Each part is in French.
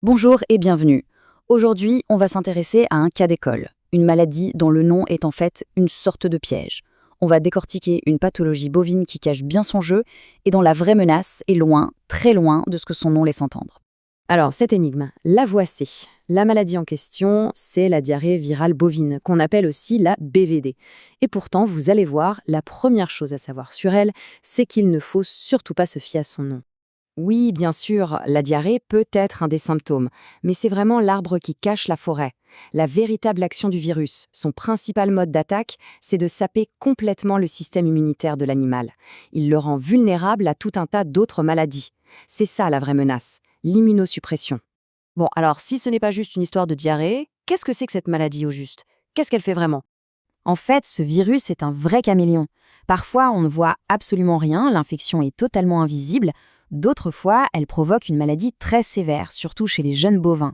Bonjour et bienvenue. Aujourd'hui, on va s'intéresser à un cas d'école, une maladie dont le nom est en fait une sorte de piège. On va décortiquer une pathologie bovine qui cache bien son jeu et dont la vraie menace est loin, très loin de ce que son nom laisse entendre. Alors, cette énigme, la voici. La maladie en question, c'est la diarrhée virale bovine, qu'on appelle aussi la BVD. Et pourtant, vous allez voir, la première chose à savoir sur elle, c'est qu'il ne faut surtout pas se fier à son nom. Oui, bien sûr, la diarrhée peut être un des symptômes, mais c'est vraiment l'arbre qui cache la forêt. La véritable action du virus, son principal mode d'attaque, c'est de saper complètement le système immunitaire de l'animal. Il le rend vulnérable à tout un tas d'autres maladies. C'est ça la vraie menace, l'immunosuppression. Bon, alors si ce n'est pas juste une histoire de diarrhée, qu'est-ce que c'est que cette maladie au juste? Qu'est-ce qu'elle fait vraiment? En fait, ce virus est un vrai caméléon. Parfois, on ne voit absolument rien, l'infection est totalement invisible. D'autres fois, elle provoque une maladie très sévère, surtout chez les jeunes bovins.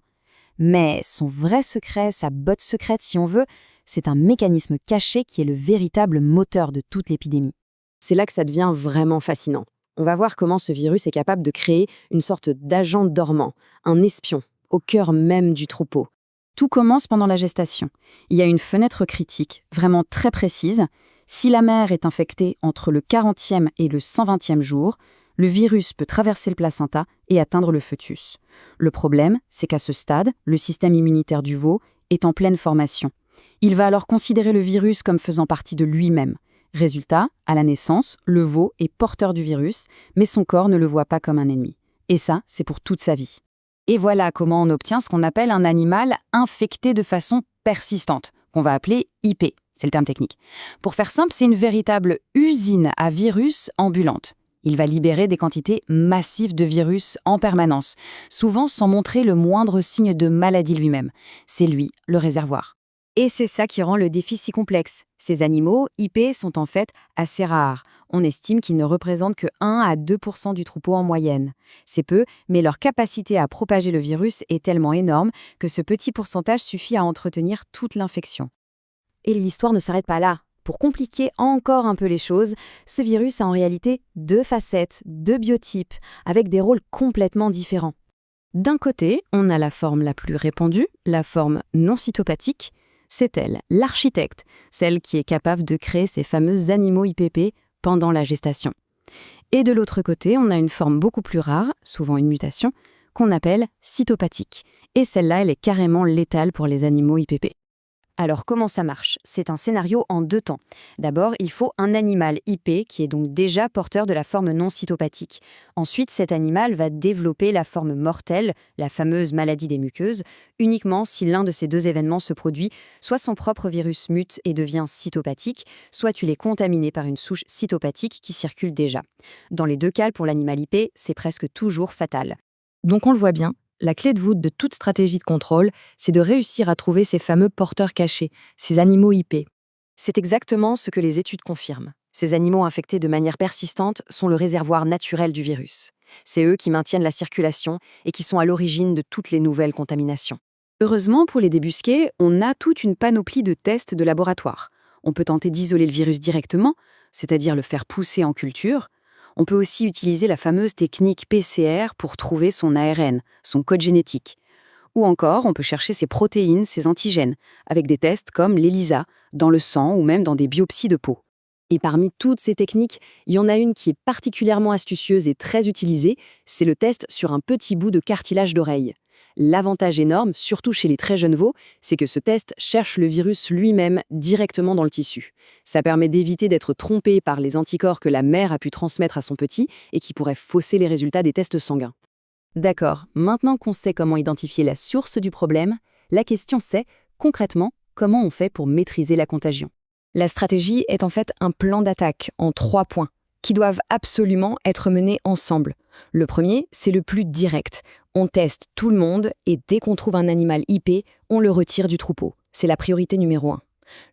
Mais son vrai secret, sa botte secrète si on veut, c'est un mécanisme caché qui est le véritable moteur de toute l'épidémie. C'est là que ça devient vraiment fascinant. On va voir comment ce virus est capable de créer une sorte d'agent dormant, un espion, au cœur même du troupeau. Tout commence pendant la gestation. Il y a une fenêtre critique, vraiment très précise. Si la mère est infectée entre le 40e et le 120e jour, le virus peut traverser le placenta et atteindre le fœtus. Le problème, c'est qu'à ce stade, le système immunitaire du veau est en pleine formation. Il va alors considérer le virus comme faisant partie de lui-même. Résultat, à la naissance, le veau est porteur du virus, mais son corps ne le voit pas comme un ennemi. Et ça, c'est pour toute sa vie. Et voilà comment on obtient ce qu'on appelle un animal infecté de façon persistante, qu'on va appeler IP, c'est le terme technique. Pour faire simple, c'est une véritable usine à virus ambulante. Il va libérer des quantités massives de virus en permanence, souvent sans montrer le moindre signe de maladie lui-même. C'est lui, le réservoir. Et c'est ça qui rend le défi si complexe. Ces animaux, IP, sont en fait assez rares. On estime qu'ils ne représentent que 1 à 2% du troupeau en moyenne. C'est peu, mais leur capacité à propager le virus est tellement énorme que ce petit pourcentage suffit à entretenir toute l'infection. Et l'histoire ne s'arrête pas là. Pour compliquer encore un peu les choses, ce virus a en réalité 2 facettes, 2 biotypes, avec des rôles complètement différents. D'un côté, on a la forme la plus répandue, la forme non cytopathique. C'est elle, l'architecte, celle qui est capable de créer ces fameux animaux IPP pendant la gestation. Et de l'autre côté, on a une forme beaucoup plus rare, souvent une mutation, qu'on appelle cytopathique. Et celle-là, elle est carrément létale pour les animaux IPP. Alors comment ça marche? C'est un scénario en 2 temps. D'abord, il faut un animal IP qui est donc déjà porteur de la forme non cytopathique. Ensuite, cet animal va développer la forme mortelle, la fameuse maladie des muqueuses, uniquement si l'un de ces 2 événements se produit, soit son propre virus mute et devient cytopathique, soit tu l'es contaminé par une souche cytopathique qui circule déjà. Dans les 2 cas, pour l'animal IP, c'est presque toujours fatal. Donc on le voit bien. La clé de voûte de toute stratégie de contrôle, c'est de réussir à trouver ces fameux porteurs cachés, ces animaux IP. C'est exactement ce que les études confirment. Ces animaux infectés de manière persistante sont le réservoir naturel du virus. C'est eux qui maintiennent la circulation et qui sont à l'origine de toutes les nouvelles contaminations. Heureusement, pour les débusquer, on a toute une panoplie de tests de laboratoire. On peut tenter d'isoler le virus directement, c'est-à-dire le faire pousser en culture. On peut aussi utiliser la fameuse technique PCR pour trouver son ARN, son code génétique. Ou encore, on peut chercher ses protéines, ses antigènes, avec des tests comme l'ELISA, dans le sang ou même dans des biopsies de peau. Et parmi toutes ces techniques, il y en a une qui est particulièrement astucieuse et très utilisée, c'est le test sur un petit bout de cartilage d'oreille. L'avantage énorme, surtout chez les très jeunes veaux, c'est que ce test cherche le virus lui-même directement dans le tissu. Ça permet d'éviter d'être trompé par les anticorps que la mère a pu transmettre à son petit et qui pourraient fausser les résultats des tests sanguins. D'accord, maintenant qu'on sait comment identifier la source du problème, la question c'est, concrètement, comment on fait pour maîtriser la contagion? La stratégie est en fait un plan d'attaque en 3 points, qui doivent absolument être menés ensemble. Le premier, c'est le plus direct. On teste tout le monde et dès qu'on trouve un animal IP, on le retire du troupeau. C'est la priorité numéro 1.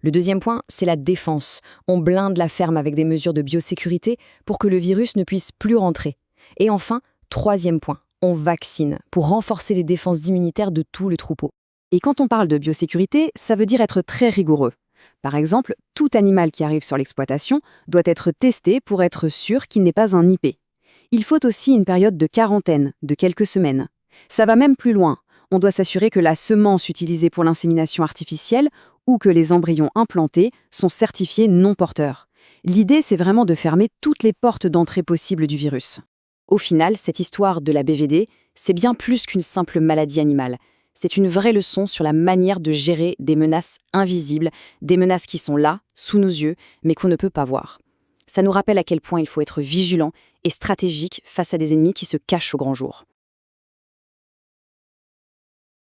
Le deuxième point, c'est la défense. On blinde la ferme avec des mesures de biosécurité pour que le virus ne puisse plus rentrer. Et enfin, troisième point, on vaccine pour renforcer les défenses immunitaires de tout le troupeau. Et quand on parle de biosécurité, ça veut dire être très rigoureux. Par exemple, tout animal qui arrive sur l'exploitation doit être testé pour être sûr qu'il n'est pas un IP. Il faut aussi une période de quarantaine, de quelques semaines. Ça va même plus loin. on doit s'assurer que la semence utilisée pour l'insémination artificielle ou que les embryons implantés sont certifiés non porteurs. L'idée, c'est vraiment de fermer toutes les portes d'entrée possibles du virus. Au final, cette histoire de la BVD, c'est bien plus qu'une simple maladie animale. C'est une vraie leçon sur la manière de gérer des menaces invisibles, des menaces qui sont là, sous nos yeux, mais qu'on ne peut pas voir. Ça nous rappelle à quel point il faut être vigilant et stratégique face à des ennemis qui se cachent au grand jour.